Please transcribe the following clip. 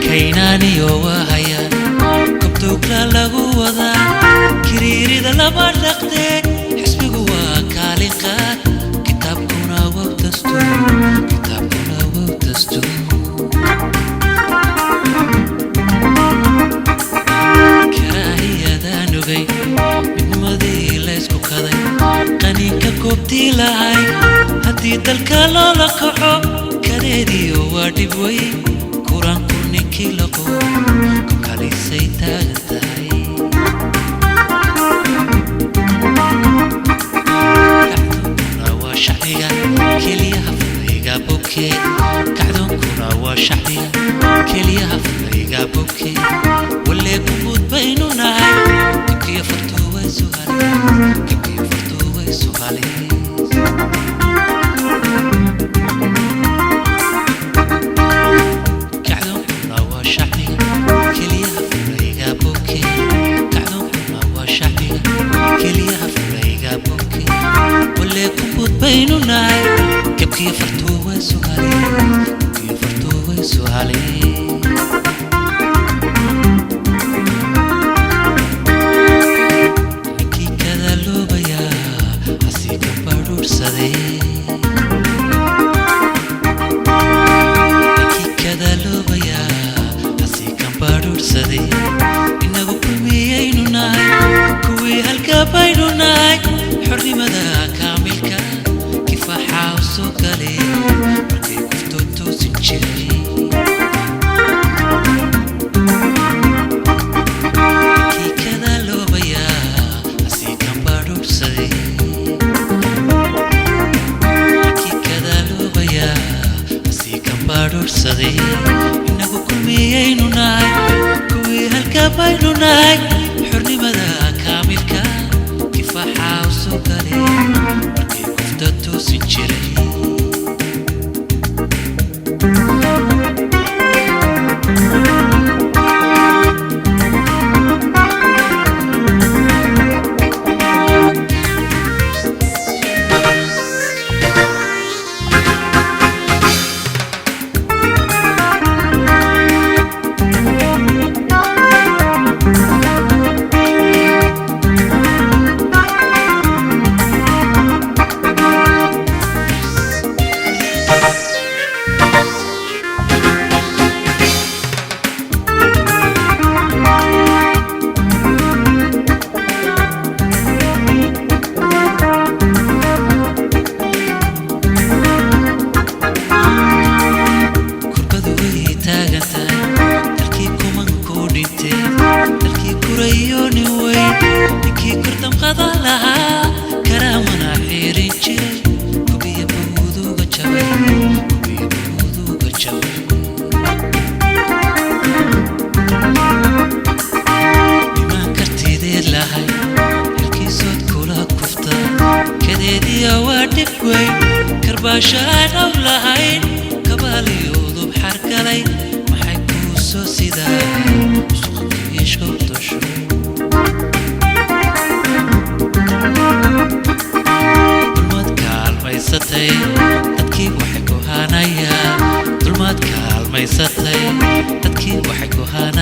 kaynani wahaya kubtukla lagu wada kiriirida laba dhaqde xisbigu waa kaalin qaad kitabkuna waa dastuur karaahiyada nugay midnimadii la isku kaday qaninka goobtii lahay haddii dalka loola kaco kadeediyo waa dhib weyn quraanku ninkii laqo kukalisay taagan tahay kacdoonkuna waa shacbiga keliyaha furayga bokee kacdoonkuna waa shacbiga keliyaha furayga bokee walee kumud baynu nahay gabkiyo fartuu way suhalay baynu nahay gabkiyo fartuu way suhalay ninkii kada loobayaa hasii ka badhuursaday inagu kulmiyaynu nahay kuwii halka baynu nahay xornimada kaamilka kifaaxa u soo galay markay kufto toosin jiray ninkii kada loobayaa hasii ka badhuursaday inagu kulmiyaynu nahay kuwii halka baynu nahay xornimada kaamilka kifaaxa u soo galay markay kufta toosin jiray كرباشان أولهين كبالي وضب حركلي محيكو سوسيدا وسوخي شورتشو دلمات كالميستي تدكي وحيكو هانايا دلمات كالميستي تدكي وحيكو هانايا